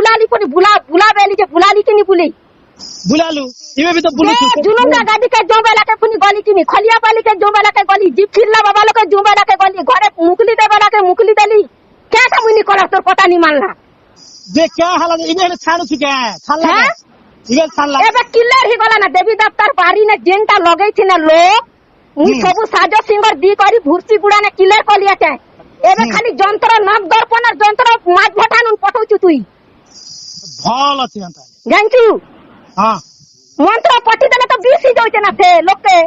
बुलाली पुनी बुला बेली जे बुलाली कि नहीं बुली बुलालू इमे भी तो बुली जुनून का गाड़ी के जो बेला के पुनी गली कि नहीं खलिया वाली के जो बेला के गली जीप फिरला बाबा लोग के जो बेला के गली घरे मुकली दे बेला के मुकली देली क्या था मुनी कलर तोर पता नहीं मानला जे क्या हाल इमे छाड़ चुके हैं छाला इमे छाला एबे क्लियर ही गला ना देवी दफ्तर बारी ने जेंटा लगई थी ना लोग मुई सब साजो सिंगर दी करी भुर्सी गुड़ा ने क्लियर कर लिया थे एबे खाली যন্ত্র नक दर्पण और যন্ত্র माछ भटानुन पठौछु तुई ভাল আছে अंता थैंक यू हां मंत्र पठी देले तो 20 ही जाउते ना थे लोग के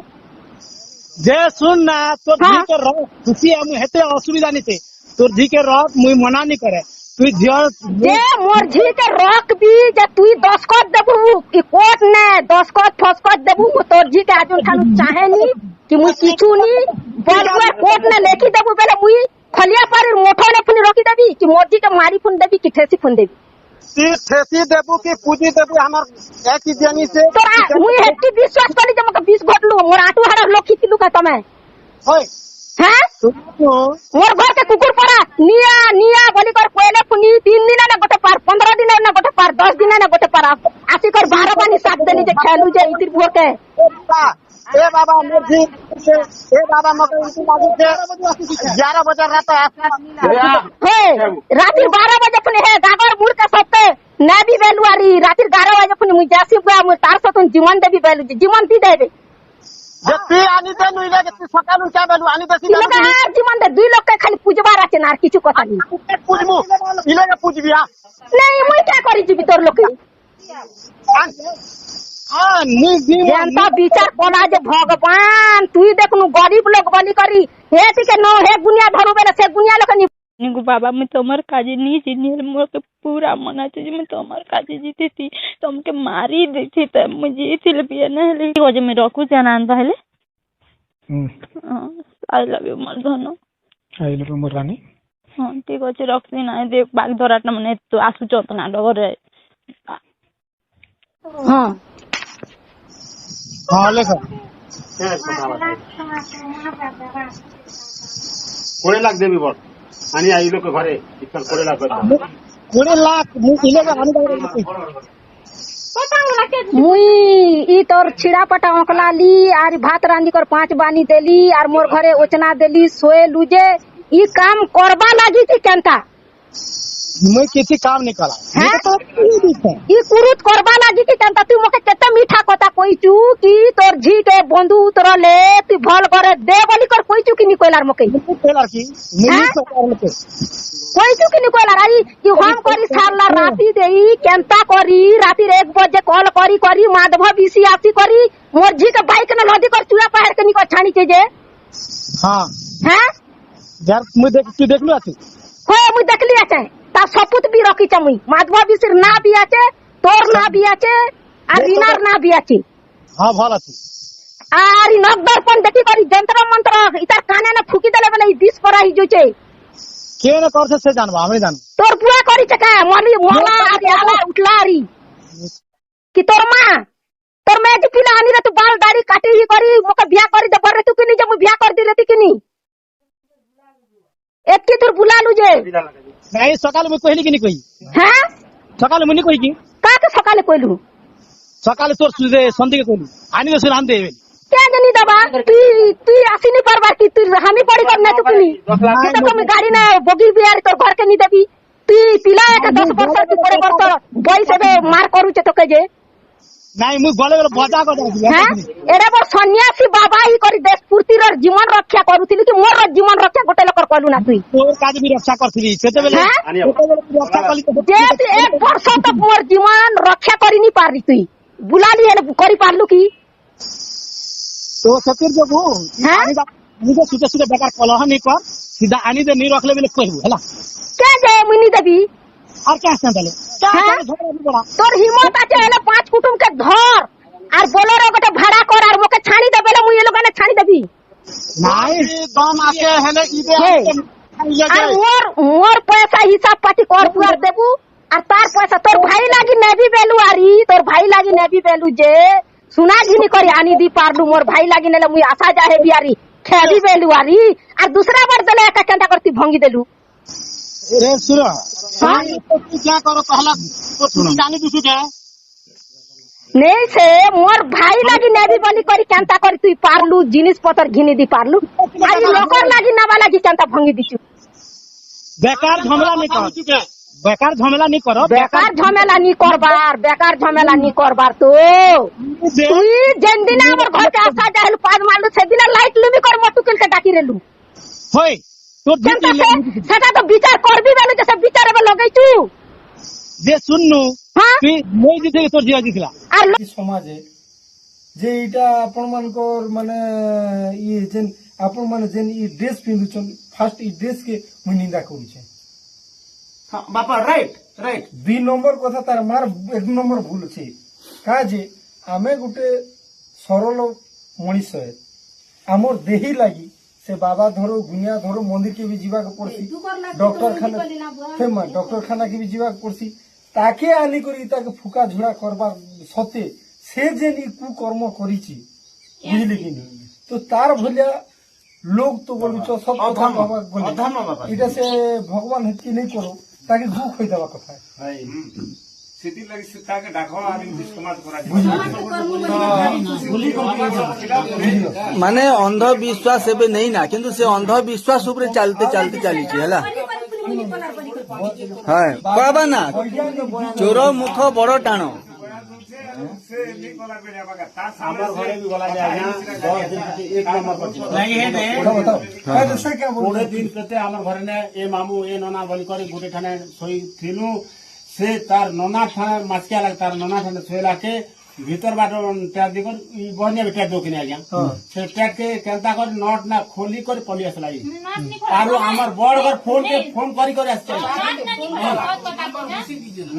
जे सुन ना तो धी के रह खुशी हम हेते असुविधा नहीं थे तो धी के रह मुई मना नहीं करे तू धियर जे मोर झी के रख भी जे तुई 10 कट देबू कि कोट ने 10 कट फस कट देबू तोर झी के आजुन खानु चाहे नी कि मुई किछु नी बलुआ कोट ने लेखी देबू पहले मुई खलिया पर मोठो ने फुनी रोकी देबी कि मोर झी के मारी फुन देबी कि ठेसी फुन देबी ठेसी देबू कि पूजी देबू हमर एक ही जनी से तोरा मुई हेती विश्वास करी जे मके 20 घटलू मोर आटू हारा लोग खिचलू का तमे होय हैं मोर घर के कुकुर पड़ा निया निया बोली कर पहले पुनी 3 दिन ना गोटे पार 15 दिन ना गोटे पार 10 दिन ना गोटे पार आसी कर 12 पानी साथ देली जे खेलू जे इतिर भोर के ए बाबा मुझे ए बाबा मके इनकी लागू के 11 बजे रात हे रात 12 बजे पुनी हे गागर मुर के सत्ते नाबी बेलुआरी रात 11 बजे पुनी मुई जासी बुआ मुई तार सतुन जीवन देबी बेलु जीवन दी देबे जत्ती आनी दे नुई ले जत्ती सकालु क्या बेलु आनी दे लोग आर जीवन दे 2 लोग के खाली पूजबा राचे नार किछु কথা নি पूजमु इले के पूजबी हां नहीं मुई क्या करी जीबी तोर लोग हां नी दी जनता विचार कोला जे भगवान तुई देखनु गरीब लोग बली करी हे टिके न हे गुनिया धरु बेले से गुनिया लोग नी निगु बाबा मैं तोमर काजे नी जिनियल मोर के पूरा मना छ मैं तोमर काजे जीती थी तुमके मारी देती त मुझे थिल बिया न ले हो जे मैं रखु जानान पहले आई लव यू मोर धनो आई लव यू मोर रानी हां ठीक अछि रखसी ना देख बाग धराट मने तो आसु चतना डगरे हां हां लेखा कोड़े लाख देवी बोल आणि आई लोक घरे इतर कोड़े लाख कोड़े लाख इले का आनी दे मुई ई तोर छिड़ा पटा ओकला ली आर भात रांधी कर 5 बानी देली आर मोर घरे ओचना देली सोए लुजे ई काम करबा लागी थी केनता मैं किसी काम नहीं करा ई कुरुत करबा लागी थी केनता तू मके केते मीठा कथा कोइचू कि तोर झी के बंधु तोर ले तू भल करे दे बोली कर कोइचू कि नी कोइलार मके कोइलार की मुनी सरकार में कोइचू कि नी कोइलार आई कि हम करी सारला राती देई केनता करी राती 1 बजे कॉल करी करी माधव बीसी आसी करी मोर झी के बाइक न लदी कर चूड़ा पहर के नी को छानी के जे हां हैं यार मुई देखलु आती हो मुई देखली आछे ता सपूत भी रखी छ मुई माधव बीसीर ना भी आछे तोर ना भी आछे আর রিনার না বিয়াছি हां ভালো আছি আর নক দর্পণ দেখি করি যন্ত্র মন্ত্র ইতার কানে না ফুকি দেলে বলে 20 পড়া হি জইছে কে না করছে সে জানবা আমি জানি তোর পুয়া করিছে কা মলি মোলা আদি আলা উঠলারি কি তোর মে যে পিলা আনি রে তু বাল দাড়ি কাটি হি করি মকে বিয়া করি দে পরে তু কিনি যে মু বিয়া কর দিলে তি কিনি একটি তোর বুলালু যে নাই সকালে মু কইলি কিনি কই হ্যাঁ সকালে মুনি কই কি কাকে সকালে কইলু সকালে তোর সুজে সন্ধিকে কইলু আনি দে সুরান দে क्या जनी दबा तुई आसी नहीं परबार की तुई हामी पड़ी करना तू किनी तो तुम गाड़ी ना बगी बियार तो घर के नहीं देबी तुई पिला का 10 वर्ष तू पड़े कर तो बई से मार करू छे तो के जे নাই মুই গলে গলে বজা কর দিছি हां एरे बो सन्यासी बाबा ही करी देश पूर्ति र जीवन रक्षा करूथिली कि मोर जीवन रक्षा गोटे लोकर कलु ना तुई তোর কাজ भी रक्षा करथिली सेते बेले रक्षा कली जे 1 वर्ष तक मोर जीवन रक्षा करी नहीं पारी तुई बुलाली है करी पारलु की तो सतिर जबो हां मुझे सुते सुते बेकार कलह नहीं कर सीधा आनी दे नहीं रखले बेले कहबो हला क्या जे मुनी देबी और क्या संतले क्या तोर हिम्मत आछे एले 5 कुटुंब के धर আর बोलेरो गोटे भाड़ा कर আর मोके छानी दे बेले मुई ए लोगने छानी देबी नहीं दम आके हेले इबे আর मोर पैसा हिसाब पाती कर दुआर देबू আর तार पैसा तोर भाई लागी नेबी बेलू आरी तोर भाई लागी नेबी बेलू जे सुना घिनी करी आनी दी पारलू मोर भाई लागी नेले मुई आशा जाहे बियारी खेबी बेलू आरी আর दूसरा बार देले का केंटा करती भंगी देलू रे सुनो हां तो क्या करो पहला तुसी जानी दिसु के नहीं से मोर भाई लागी नेबी बनी करी केंता करी तुई पारलू जिनिस पतर घिनी दी पारलू आई लोकर लागी नवा लागी केंता भंगी दिचु बेकार झमेला नहीं कर बेकार झमेला नहीं करो बेकार झमेला नहीं करबार तो तुई जेन दिन हमर घर के आशा जाहल पाद मालू से दिन लाइट लुमी कर मटुकिल के डाकी रेलू होय तोर केंता जी से सेटा तो विचार करबी बेलू जैसे विचार में लगैचू जे सुननु हां তুই মই দিতে তোর জিয়া দিছিলা আর সমাজে যে এটা আপন মানকর মানে ই যেন আপন মানে যেন ই ড্রেস পিন্ধুছন ফার্স্ট ই ড্রেস के মুই নিন্দা করুছে हाँ, बापा राइट राइट 2 নম্বর কথা তার মার 1 নম্বর ভুল আছে কাজে আমি গুটে সরল মଣିଷ আমর দেহি লাগি से बाबा धरो गुनिया धरो मंदिर के भी जीवा के पड़सी डॉक्टर खाना के भी जीवा के पड़सी ताके आनी करी ताके फुका झुड़ा करबार सते से जेनी कुकर्म करिछि बुझली कि नहीं तो तार भलिया लोग तो बोलुछ सब कथा बाबा बोले इटा से भगवान हेती नहीं करो ताके दुख होई देबा कथा सिटी लगी सीता के डाको आदि समाज करा माने अंधविश्वास एबे नहीं ना किंतु से अंधविश्वास ऊपर चलते चलते चली है हां कहबा ना चोर मुख बड़ टाणो से नहीं कोला बेरिया बागा ता हमर घरे भी बोला जाय 10 दिन के 1 नंबर पर नहीं है दे से क्या बोल पूरे दिन कहते हमर घरे ने ए मामू ए नोना बोली करे गुटे ठाने सोई थिलु से तार नोना ठाने मासकिया लग तार नोना ठाने सोइला के भीतर बाटो ट्याग दी कर ई बहनिया बेटा दो किने आज्ञा से ट्याग के केंता कर नट ना खोली कर पली असलाई आरो हमर बड़ घर फोन करी कर आछे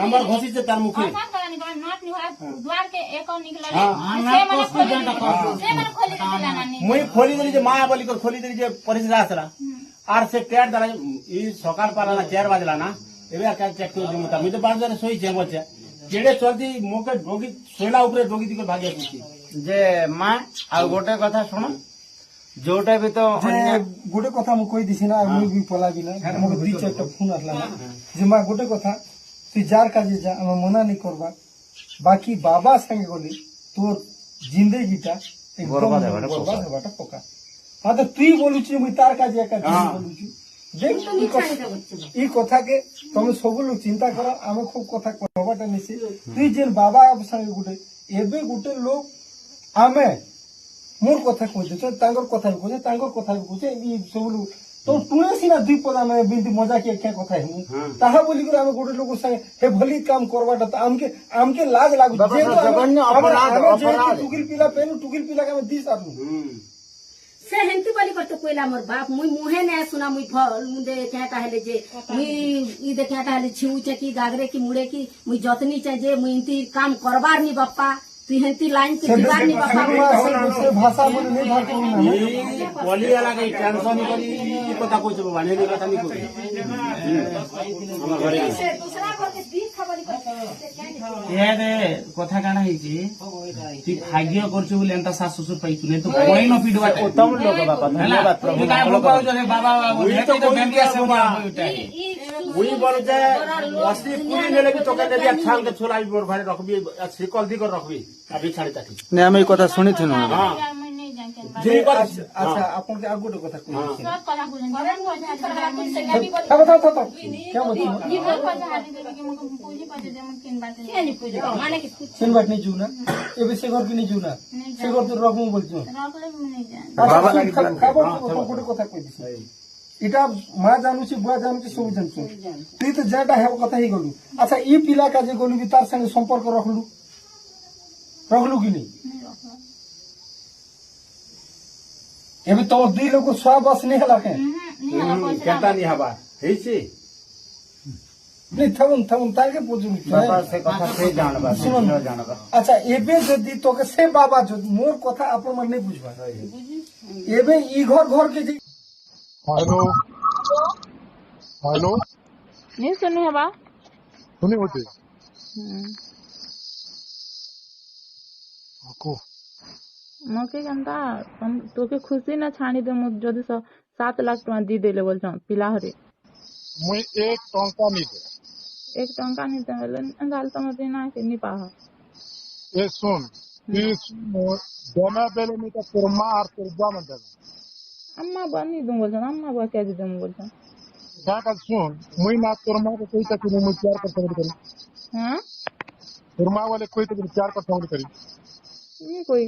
नंबर घोसी से तार मुखी द्वार के एक निकला से मन खोली मुई खोली देली जे माया बोली कर खोली देली जे परिसरा असला आर से ट्याग दला ई सकाळ पाला 4 बजला ना एबे का चेक कर दे मता मुई तो 5 बजे सोई जे बच्चा जेडे चलती मोके डोगी सोला ऊपर डोगी दिकर भागे कुची जे मां आ गोटे कथा सुन जोटा भी तो गोटे कथा मु कहि दिछि ना मुई भी पला भी ना मोके 2-4 फोन आसला ना जे मां गोटे कथा तू जार का जे जा हम मना नहीं करबा बाकी बाबा संगे गली तोर जिंदगीटा एकदम बर्बाद हेबाटा पक्का हां तो तुई बोलुची मुई तार का जे का बोलुची देख ई कथा के तुम सब लोग चिंता करो आमे खूब कथा कहबाटा निसी तुई जेन बाबा संगे गुटे एबे गुटे लोग आमे मोर कथा कहि दे तांगर कथा कहि तांगर कथा कहि ई सब लोग तो तुए सिना दुई पदा में बिंदी मजा के क्या कथा है ताहा बोली कर आमे गुटे लोग संगे हे भली काम करबाटा त आमके लाज लागु जे तो अपराध टुकिल पिला पेन टुकिल पिला के में 10 आदमी से हेंती बोली करते कोइला मोर बाप मुई मुहे ने सुना मुई फल मुदे कहता है जे मुई ई दे कहता है छिउ चकी गागरे की मुड़े की मुई जतनी चाहे जे मुई इंती काम करबार नी बाप्पा तू हेंती लाइन के दीवार नी बाप्पा से भाषा बोले नहीं भाषा ई बोली वाला के टेंशन करी ई कथा कोइ छबो बाने कथा नहीं कोइ हमर घरे से दूसरा घर के बीच खबरी करते ये रे कथा काना हिची ती भाग्य करछ बोले एंता सास ससुर पाइछु ने तो कोई न पीडवा उत्तम लोग बाबा धन्यवाद प्रभु का बोपाउ जो बाबा तो तो बेंडिया से वही बोल जे वस्ती पूरी नेले भी तोके ले छाल के छोला भी मोर घरे रखबी सिकल दी कर रखबी अभी 8:30 ने हम ई कथा सुनी थनु हां नहीं जानके जे कर अच्छा अपन के आगो कथा कहि सब कथा बुझन था क्या बोलती ये बोल पर हाली देबे के मको पूजी पजे दे मन किन बात नहीं पूजी माने के सेन बात नहीं जुना एबे से घर की नहीं जुना से घर तो रखमु बोलछु रखले नहीं जान बाबा लागी खाबो गोटे कथा कहि दिछि इटा मा जानू छी बुआ जानू छी सब जानछु तू तो जाटा है कथा ही गलु अच्छा ई पिला का जे गलु भी तार संगे संपर्क रखलु कि नहीं एबे तो दुई लोग स्वा बस नहीं हला के केता नहीं हबा हे छी नहीं थवन ताके पूछू बाबा से कथा से जानबा सुनो न जानबा अच्छा एबे जदी तो के से बाबा जो मोर कथा अपन मन नहीं बुझबा एबे ई घर के जे हेलो हेलो नहीं सुनी है बा सुनी होते को मके केनता तोके खुशी ना छाणी दे मु जदी 7 लाख टका दी देले बोल छ पिला हरे मुई 1 टंका नहीं दे एक टंका नहीं देले गाल तो मत ना के नहीं पाहा ए सुन देना बेले में तो तोर माँ और तोर बुआ मन देना अम्मा बनी दूं बोलछन अम्मा बा के दूं बोलछन क्या कर सुन मुई ना तोर माँ को कोई तक मुई प्यार कर सकत करी हां तोर माँ वाले कोई तक प्यार कर सकत करी नहीं कोई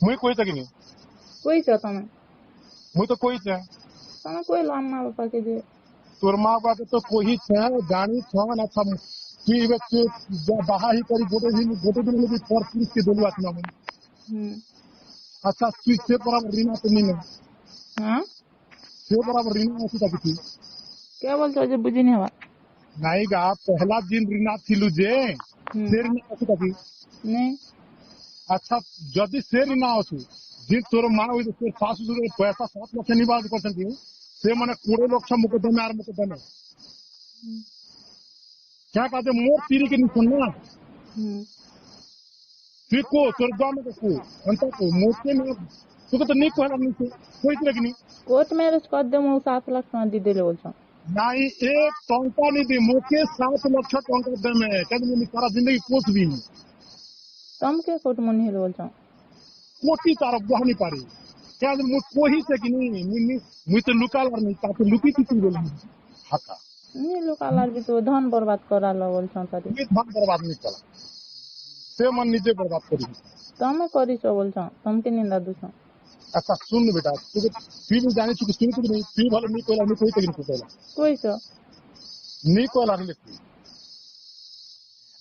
मुई कोई तक नहीं कोई चाहता मैं मुई तो कोई छे तने कोई लो अम्मा पापा के दे तोर माँ बाप तो कोई छे जानी छवन अच्छा की बच्चे बाहा ही करी गोटे दिन लगी पर पुरुष के दोलवा ना अच्छा तू से बराबर रीना तो नहीं है हां से बराबर रीना ऐसी तक थी क्या बोलतो जे बुझी नहीं हवा नहीं गा पहला दिन रीना थिलु जे से रीना ऐसी तक नहीं अच्छा जदि से रीना असु जी तोर माँ होई तोर सासु ससुर पैसा 7 लाख निवास करछन से माने 20 लाख मुकदमे आर मुकदमे क्या कहते मोर पीरी के निकल ना फिर को तोर गांव में को अंत को मोटे में तो नहीं कहला नहीं कोई तरह नहीं कोर्ट मैरिज कर दे मो 7 लाख टका दी देले बोलछन नहीं एक टंका नहीं दी मोके 7 लाख टंका दे में कदम में सारा जिंदगी पोस भी नहीं तम के कोर्ट मन हेल बोलछन कोटी तार बुआ नहीं पारी क्या मु कोही से कि नहीं मु तो लुकाल नहीं ताकि लुकी थी बोल हाथा नहीं लुकालार भी तो धन बर्बाद करा लो बोलछन तारी ये धन बर्बाद नहीं करा से मन निजे बर्बाद करी तमे करिसो बोलछन तम के निंदा दुछन अच्छा सुन बेटा तू भी जाने चुकी सुन तो नहीं तू भले नहीं कोला नहीं कोई तक नहीं कोला कोई सो नहीं कोला नहीं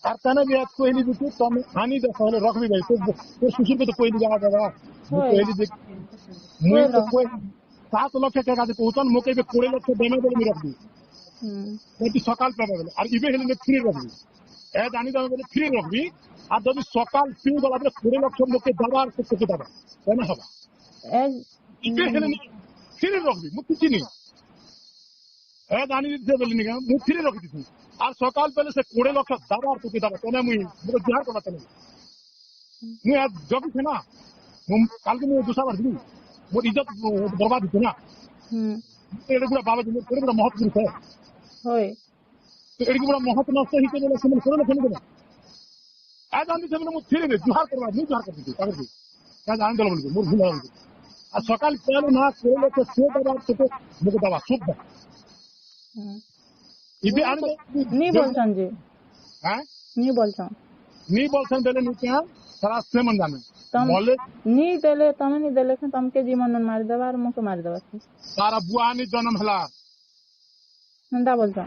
और तने भी आज कोई नहीं बितु तुम हानि दे पहले रख भी भाई तो सुशील को तो कोई नहीं जाना दादा कोई देख मुझे तो कोई 7 लाख के का तो उतन मौके पे 20 लाख देने बोले रख दी तो सकाल पे बोले और इबे हेले फ्री रख दी ए जानी तो बोले फ्री रख दी আর যদি সকাল 3 বেলা আপনি 20 লাখ লোককে দাবার করতে কি দাবা কেন হবে ইবে হেলে ফিরে রাখবি মু কিছু নেই এ জানি দিতে বলি না মু ফিরে রাখি দিছি আর সকাল বেলা সে 20 লাখ দাবার করতে দাবা কেন মুই মু জোহার করবা কেন মুই আজ জগি না মু কালকে মু দুসাবার দিই মোর ইজ্জত বরবাদ হইছে না এটা পুরো বাবা দিন পুরো মহৎ পুরুষ হয় এটা পুরো মহৎ নষ্ট হইছে বলে শুনে করে না आज आंधी से मैंने फिर जुहार करवा नहीं जुहार कर दी कागज की क्या जान दो बोल मोर भूल हो आ सकाल पहले ना कोई लोग से दबा तो मुझे दबा सूप दे इबे आने नहीं बोलछन जी हैं नहीं बोलछन देले नहीं क्या सारा से मन जाने बोले नहीं देले तने नहीं देले तम के जीवन मार देबा और मुके मार देबा सारा बुआ नहीं जन्म हला नंदा बोलछन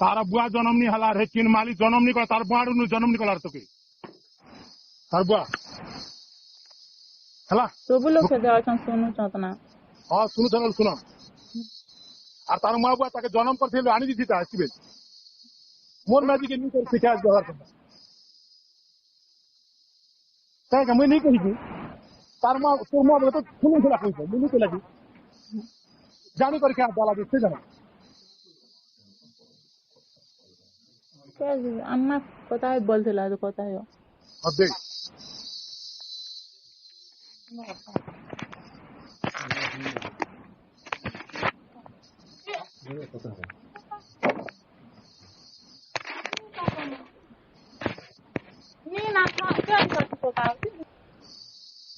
तारा बुआ जन्म नहीं हला रे चिन माली जन्म नहीं कर तार बुआडू नु जन्म नहीं कलार तो के तार बुआ हला सब लोग से देवा सुनु चतना हां सुनु चल सुनो और तार मां बुआ ताके जन्म कर थे आनी दी था आसीबे मोर माजी के नहीं कर सिखा व्यवहार करना काय का मैं नहीं कही तार मां तो मां बोले तो सुनु चला कोई नहीं को लगी जानी कर क्या डाला दे जाना क्या अम्मा पता है बोल दिला तो पता है अब देख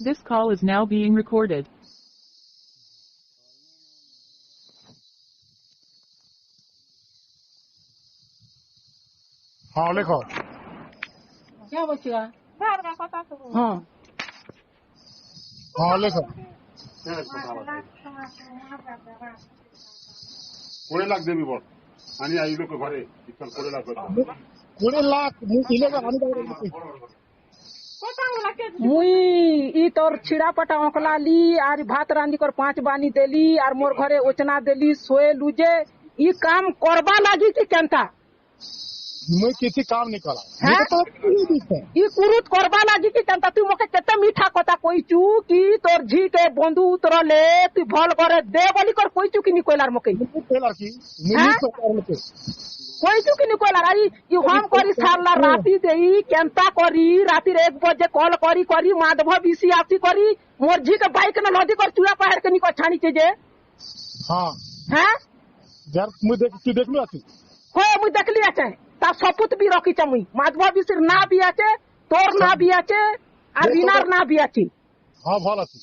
This call is now being recorded. हाँ लिखो क्या बचेगा हाँ हाँ लिखो 20 लाख देवी बोल आणि आई लोक घरे 20 लाख 20 लाख मुई ई तोर छिड़ा पटा ओकला ली आर भात रांधी कर 5 बानी देली आर मोर घरे ओचना देली सोए लुजे ई काम करबा लागी कि केनता मैं किसी काम नहीं करा ई कुरुत करबा लागी कि केनता तू मके केते मीठा कथा कोई चू की तोर झी के बंधु उतरले तू भल करे दे बोली कर कोई चू कि नि कोइलार मके कोइलार की नहीं तो कर कोई चू कि नि कोइलार आई ई हम करी सारला राती देई केनता करी राती रे 1 बजे कॉल करी माधव बीसी आसी करी मोर झी के बाइक न लदी कर चूड़ा पहाड़ के नि को छानी जे हां हैं यार मैं देख तू देख लो आती হয়ে মুই দেখলি আছে তার শপথ বি রকিছে মুই মাধব বিশির না বি আছে তোর না বি আছে আর রিনার না বি আছে হ্যাঁ ভাল আছে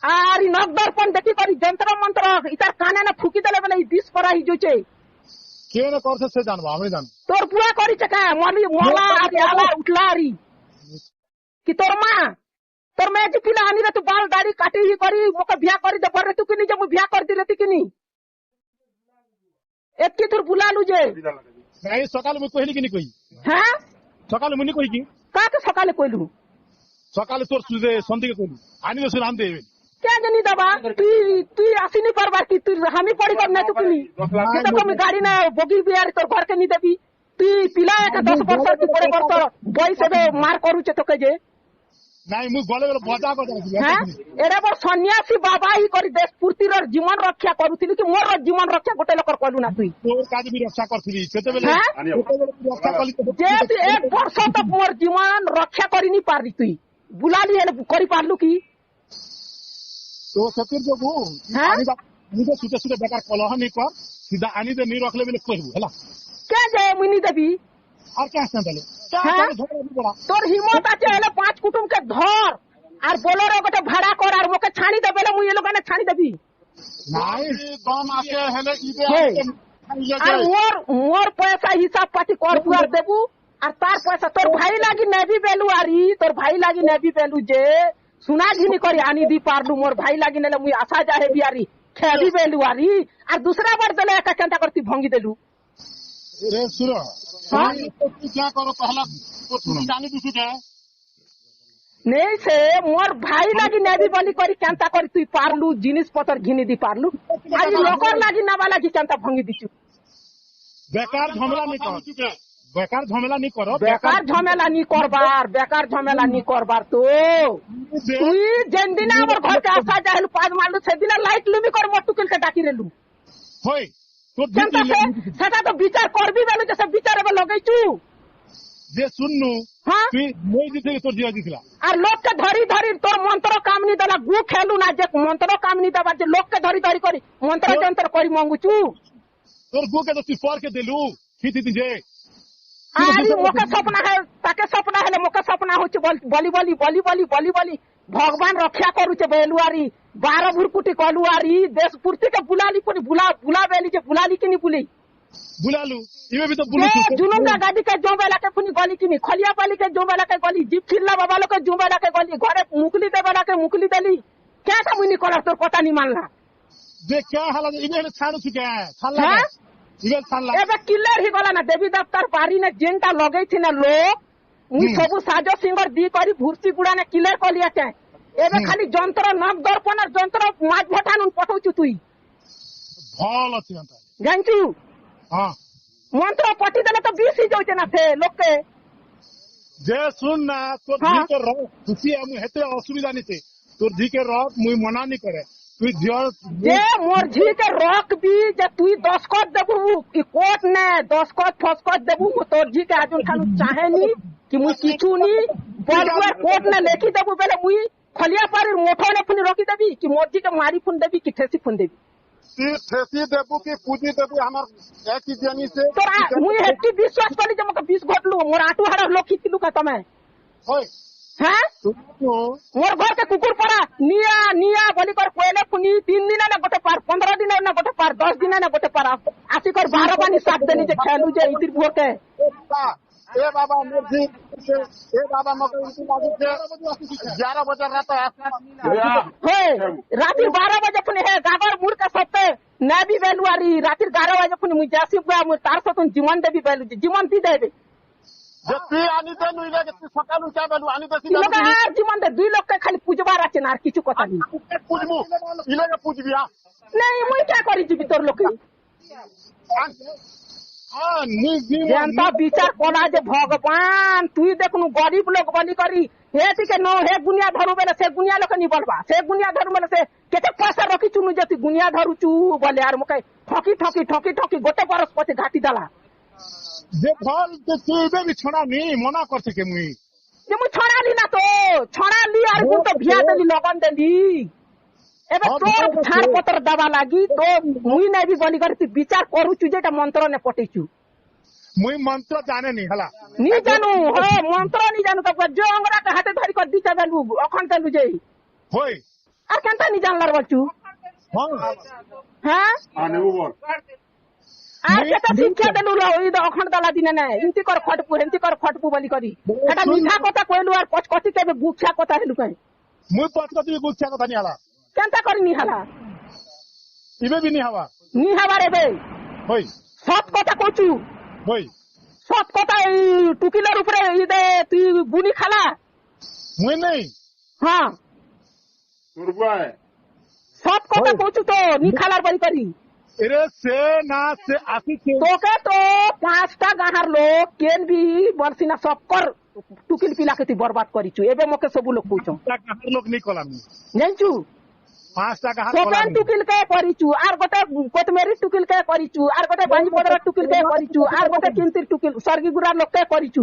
আর ই নকদর্পণ দেখি করি যন্ত্র মন্ত্র ইতার কানে না ফুকি দেলে বলে এই বিষ করা হইছে কে না করছে সে জানবো আমি জানি তোর পুরা করিছে কা মলা আর আলা উঠলারি কি তোর মেয়ে যে পিলা আনি রে তু বাল দাড়ি কাটি হি করি মোকে বিয়া করি দে পরে তু কিনি যে মু বিয়া করে দিলে তু কিনি এতকি তোর বুলালু যে নাই সকালে মুই কইলি কিনি কই হ্যাঁ সকালে মুনি কই কি কাকে সকালে কইলু সকালে তোর সুজে সন্ধিকে কইলি আনি দে সুরাম দেবে কে জানি দাবা তুই আসিনি পারবার কি তুই হামি পড়ি কর না তু কিনি তো তুমি গাড়ি না বগি বিয়ার তোর ঘরকে নি দেবি তুই পিলা একটা 10 বছর কি 20 বছর বয়স হবে মার করুছে তোকে যে নাই মুই গলে গলে মজা কথা হ্যাঁ এরা বড় সন্ন্যাসী বাবা হি করি দেশ পূর্তির জীবন রক্ষা করুছিলি কি মোর জীবন রক্ষা গোটে লোকর কলু না তুই তোর কাজ বি রক্ষা করছিলি সেতেবেলে রক্ষা করলি যে তুই 1 বর্ষ তক মোর জীবন রক্ষা করিনি পারলি তুই বুলালি হেলে করি পারলু কি তো সত্যি যোগু আনি দে সুতে সুতে বেকার কলহ নি কর সিধা আনি দে নি রখলে বলে কইবু হলা কে যে মুনি দেবি আর কে আসতে তাহলে তোর হিম্মত আছে হলে 5 কুটুমকে ধর আর বলোরে গোটে ভাড়া কর আর মোকে ছাড়ি দে বলে মুই এ লোকানে ছাড়ি দেবি নাই দম আছে হেলে ইবে আর মোর পয়সা হিসাব পাতি কর দুয়ার দেবু আর তার পয়সা তোর ভাই লাগি নেবি বেলু আরি তোর ভাই লাগি নেবি বেলু যে सुना घिनी करी आनी दी पारलू मोर भाई लागी नेले मुई आशा जाहे बियारी खेली बेलू आरी और दूसरा बार देले एका केंता करती भंगी देलू रे सुरो हां तो क्या करो पहला तो तुम जानी दिसु के नहीं से मोर भाई लागी नेबी बली करी केंता करी तू पारलू जिनिस पतर घिनी दी पारलू आज लोकर लागी नावा लागी केंता भंगी दिसु बेकार झमेला नहीं कर बेकार झमेला नहीं करो बेकार झमेला नहीं करबार तो তুই যেন দিন আমার ঘরকে আসা যাইলু 5 মারলু সেদিন লাইট লুমি কর মটুকিল কে ডাকি রেলু হই তোর সেটা তো বিচার করবি বেলু যে সব বিচার এবার লগাইছু যে শুননু হ্যাঁ তুই মই দিতে তোর জিয়া দিছিলা আর লোককে ধরি ধরি তোর মন্ত্র কামনি দেলা গু খেলু না যে মন্ত্র কামনি দেবা যে লোককে ধরি ধরি করি মন্ত্র যন্ত্র করি মঙ্গুছু তোর গু কে তো তুই ফর কে দেলু খিতি দিজে আরে মোকে স্বপ্ন হয় তাকে স্বপ্ন হলে মোকে স্বপ্ন হচ্ছে বলি বলি বলি বলি বলি বলি ভগবান রক্ষা করুছে বেলুয়ারি 12 ভুরকুটি কলুয়ারি দেশ পূর্তিকে বুলালি কোনি বুলা বেলি যে বুলালি কিনি বুলি বুলালু ইবে भी तो বুলুছু জুনুঙ্গা গাদি কে জোবেলা কে কোনি গলি কিনি খলিয়া পালি কে জোবেলা কে গলি জিপ ছিল্লা বাবা লোকে জোবেলা কে গলি ঘরে মুকলি দেবেলা কে মুকলি দেলি কেটা মুনি করার তোর কথা নি মানলা যে কে হালা ইবে ছাড়ু কে ছাড়লা ইবে ছাড়লা এবে কিলার হি গলা না দেবী দপ্তর পারি না যেনটা লগাইছি না লোক মুই সবু সাজ সিঙ্গর দি করি ভুরসি গুড়া না কিলার কলিয়া চাই এবে খালি যন্ত্র নখ দর্পণের যন্ত্র মাছ ভটানুন পঠাউছু তুই ভাল আছে জানছু হ্যাঁ মন্ত্র পটি দেলে তো বিষ হইছে না সে লোককে যে শুন না তোর ঝিকে রক খুশি আমি হেতে অসুবিধা নিতে তোর ঝিকে রক মুই মনা নি করে তুই যে মোর ঝিকে রক বি যে তুই 10 কত দেবু কি কোট নে 10 কত ফস কত দেবু তোর ঝিকে আজুন খানু চাহেনি কি মুই কিছু নি বলবার কোট নে লেখি দেবু বেলে মুই খলিয়া পারির মোঠনে ফুনি রকি দেবি কি মোর ঝিকে মারি ফুন দেবি কি ঠেসি ফুন দেবি তুই ঠেসি দেবু কি পুজি দেবু আমার একই জানি সে তোরা মুই হেটি বিশ্বাস করি যে মকে 20 ঘটলু মোর আটু হাড় লক্ষি কিলু কা তুমি হয় হ্যাঁ মোর ঘরকে কুকুর পড়া নিয়া নিয়া বলি কর কইলে পুনি 3 দিন না গোটে পার 15 দিন না গোটে পার 10 দিন না গোটে পার আসি কর 12 বানি সাত দেনি যে খেলু যে ইতির ভোরকে এ বাবা মর্জি এ বাবা মকে ইতি লাগিছে 11 বজে রাত হে রাতি 12 বজে পুনি হে গাগর মুড় কা সতে নেবি বেলুয়ারি রাতি 11 বজে পুনি মুই যাসি গা মু তার সতন জীবন দেবি বেলু জীবন দি দেবে যে তুই আনি দে নুই লাগে তুই সকাল উঠা বেলু আনি দে লোক আর জীবন দে দুই লোককে খালি পুজবার আছে না আর কিছু কথা নেই পুজমু ইলাগে পুজবি নাই মুই কে করি দিবি তোর লোকে जनता विचार करा जे भगवान तुई देखनु गरीब लोग बनी करी हे तिके नो हे गुनिया धरु बेले से गुनिया लोक नि बोलबा से गुनिया धरु बेले से केते पैसा रखी चुनु जति गुनिया धरु चु बोले यार मके ठकी ठकी ठकी ठकी गोटे परस पति घाटी दला जे फल ते तुबे भी छोड़ा नी मना करते के मुई जे मु छोड़ा ली ना तो छोड़ा ली और गुन तो भिया देली लगन देली एबे तोर छाड़ पत्र दबा लागी तो मुई नै भी बनी करती विचार करू छु जेटा मंत्र ने पटेछु मुई मंत्र जाने नहीं हला नी जानू हो मंत्र नी जानू तो जो अंगरा के हाथे धरी कर दीचा देलु अखन देलु जे होय আর কেনটা নি জানলার বলছু হ্যাঁ আর কেটা শিক্ষা দেলু ওই অখন্ড দলা দিনে না ইন্তি কর ফটপু বলি করি এটা মিঠা কথা কইলু আর পচকটি কেবে গুছা কথা হেলু কই मुई पचकती गुच्छा কথা নি हला কেনটা করি নি হালা इबे भी नहीं हवा নি হাবা রে বে होय সব কথা কইছু होय সব কথা এই টুকিলার উপরে এই দে তুই বুনি খালা मुई नहीं হ্যাঁ সব কথা কইছু তো নি খালার বলি করি এরে সে না সে আসি তোকে তো 5টা গাহার লোক কেন বি বলছি না সব কর টুকিল পিলাকে তুই বরবাদ করিছু এবে মকে সবু লোক কইছ গাহার লোক নি কলাম জানছু 5টা গাহার সোকান টুকিল কে করিছু আর গোটে কোতমেরি টুকিল কে করিছু আর গোটে বাঞ্জিপদর টুকিল কে করিছু আর গোটে কিন্তির টুকিল সর্গিগুড়া লোক কে করিছু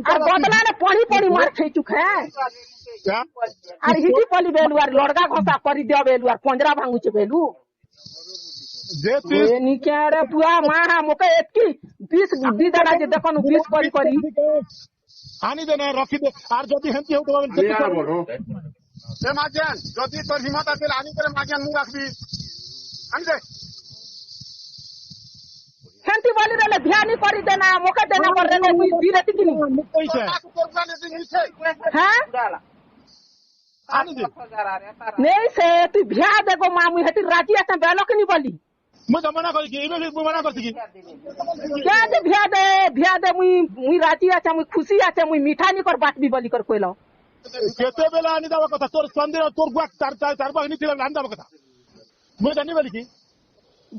আর বদলানে পড়ি মার খেইছু খে আর হিটি পলি বেলু আর লড়গা ঘষা করি দিও বেলু আর পঞ্জরা ভাঙুছে বেলু যে তুই নিকেড়ে পুয়া মা মকে এতকি 20 বুদ্ধি দাঁড়া যে দেখুন 20 করি আনি দে না রাখি দে আর যদি হেনতি হতো সে মাজিয়ান যদি তোর হিম্মত আছে আনি করে মাজিয়ান মু রাখবি আনি দে হেনতি বলি রে ধ্যানই করি দে না মকে দে না বল রে তুই ধীরে তিকিনি কইছে হ্যাঁ আনি দে নেই সে তুই ভিয়া দেখো মা মুই হেতি রাজি আছে বেলো কিনি বলি মু মনা করি কি এবে মু মনা করছি কি क्या जे ভিয়া দে মুই রাজি আছে মুই খুশি আছে মুই মিঠা নি কর বাটবি বলি কর কইলো কেতে বেলা আনি দেওয়া কথা তোর সন্দেহ তোর গুয়া চার বাহিনী ছিল আনি দেওয়া কথা মুই জানি বলি কি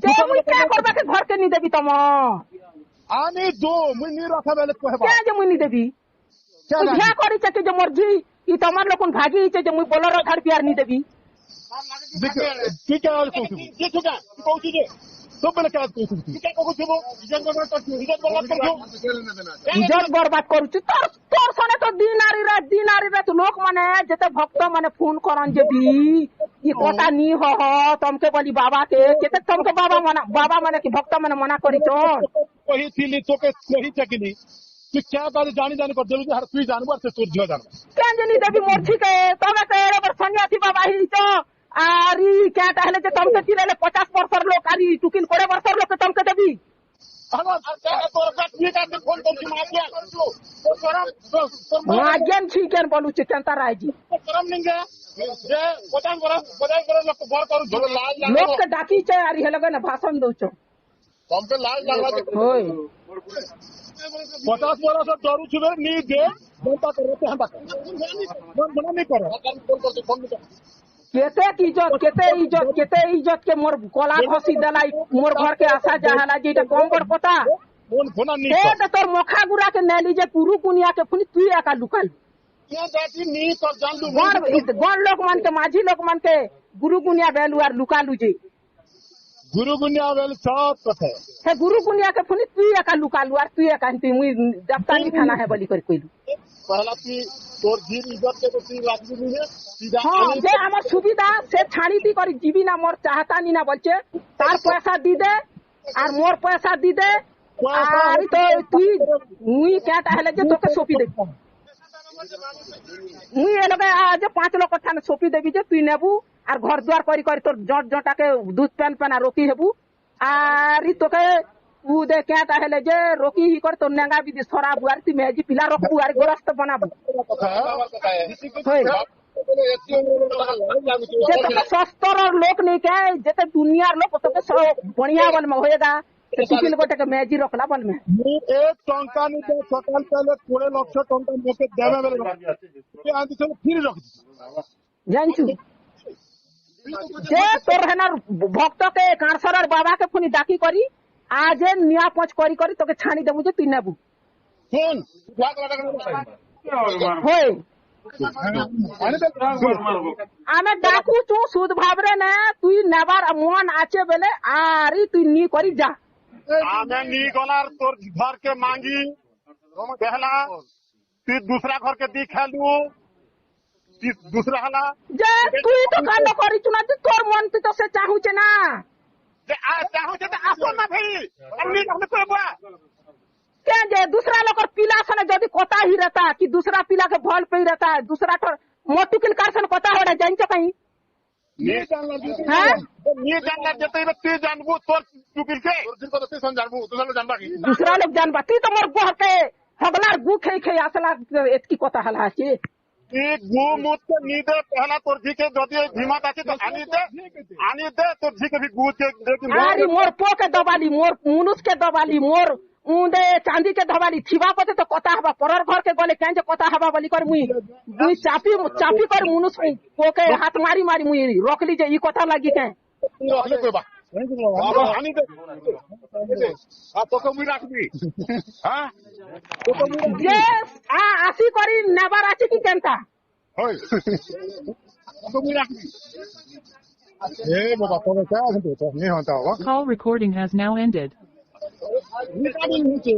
যে মুই কে করবা কে ঘর কে নি দেবি তম আনি দো মুই নি রাখা বেলে কহবা क्या जे মুই নি দেবি তুই ভিয়া করি চাকে যে মর্জি ই তোমার লোকন ভাগি ইছে যে মুই বলর ধার পিয়ার নি দেবি কি কে আর কইছি কি তুই কইছি যে তো বেলে কাজ কইছি কি কে কইছি ইজ্জত বরবাদ করছি তোর সনে তো দিনারি রে তো লোক মানে যেতে ভক্ত মানে ফোন করন যে বি ই কথা নি হ তমকে বলি বাবা কে কেতে তমকে বাবা মানে কি ভক্ত মানে মনা করিছ কইছিলি তোকে কইছে কিনি তুই क्या बात जानी कर देबी हर तुई जानबो से तोर झियो जानबो কেন জানি দেবি মরছি কে তবে তো এবার সন্ন্যাসী বাবা হিছ আরি क्या তাহলে যে তমকে চিরালে 50 বছর লোক আরি টুকিন 20 বছর লোক তমকে দেবি মাগেন ঠিকেন বলুছে কেনতা রাইজি লোককে ডাকিছে আর হেলগে না ভাষণ দউছ তমকে লাল লাগবা হই 50 বছর ডরু ছুবে নি দে বলতা করতে हम মনা नहीं करो কেতে ইজ্জত কে মোর কলা ঘষি দেলাই মোর ঘর কে আসা যাহালা যেটা কম বড় কথা কোন ফোনা নি তো তোর মখা গুড়া কে নেলি যে পুরু কুনিয়া কে ফুনি তুই একা লুকাল কে জাতি নি তোর জানলু গণ লোক মান के माझी लोग मान के गुरु गुनिया बेलु আর লুকালু যে गुरु गुनिया बेल सब কথা हे गुरु गुनिया के फुनी তুই একা লুকালু আর তুই একা তুই মুই দপ্তানি থানা है বলি कर কইলু पहला তুই তোর জির ইজ্জত কে তুই রাখবি নি সিধা যে আমার সুবিধা সে ছাড়ি দি করি জীবি না মোর চাহতা নি না বলছে তার পয়সা দি দে আর মোর পয়সা দি দে আর তো তুই মুই কেটা হলে যে তোকে সপি দেব মুই এলগে আজ 5 লক্ষ টাকা সপি দেবি যে তুই নেবু আর ঘর দুয়ার করি করি তোর জটাকে দুধ পেন রকি হেবু আর তোকে উ দে কেটা হলে যে রকি হি কর তোর নেঙ্গা বিদি সরা বুয়ার তুই মেজি পিলা রকবু আর গোরস্ত বানাবু যেতে সস্তর লোক নেই কে যেতে দুনিয়ার লোক তোকে बढ़िया बन में होएगा টিফিন গোটে মেজি রখলা বল মে এক টঙ্কা নি দে সকাল পেলে 20 লক্ষ টঙ্কা মোকে দেবে বেলে তুই আনতি সব ফিরে রাখছি জানছু যে তোর হেনার ভক্তকে কাঁসরার বাবাকে ফোনি ডাকি করি আজ নিয়া পচ করি করি তোকে ছানি দেবু যে তুই নেবু শুন হই আমি ডাকুছু সুদ ভাবরে না তুই নেবার মন আছে বেলে আরি তুই নি করি যা আমি নি গলার তোর ঘর के मांगी पहला তুই दूसरा घर के दी खेलू दूसरा हला যে তুই তো কাণ্ড করিছু না তোর মন তুই তো সে চাহুছে না চাহুছে তো আসো না ভাই আমি আপনি করবা क्या जे दूसरा लोग पिला सने जदि कोता ही रहता कि दूसरा पिला के भल पे ही रहता है दूसरा ठोर मोटुकिल कारसन कोता हो जाइन छ कहीं ये जानला हाँ? ये जानला जते ते जानबू तोर टुकिल के तोर जिनको तो ते जानबू दूसरा लोग जानबा की दूसरा लोग जानबा ती तो मोर गोह के हगलार गु खे खे असला एतकी कोता हला छी एक गो मुत के नीदे पहला तोर जी के जदि भीमा ताकि तो आनी दे तोर जी के भी गु के देखि अरे मोर पो के दबाली मोर मुनुस के दबाली मोर उंदे चांदी के दबाली थिबा पते तो कोता हबा परर घर के गले कें जे कोता हबा बोली कर मुई चापी कर मुनुस पो के हाथ मारी मारी मुई रोकली जे ई कोता लागी के रखले कोई बा आनी दे आ तो को मुई राखबी हां तो को मुई जे आ आसी करी नेबार आछि कि केनता होय तो मुई राखबी ए बाबा तो क्या है तो नहीं होता होगा Call recording has now ended. निकाली नीचे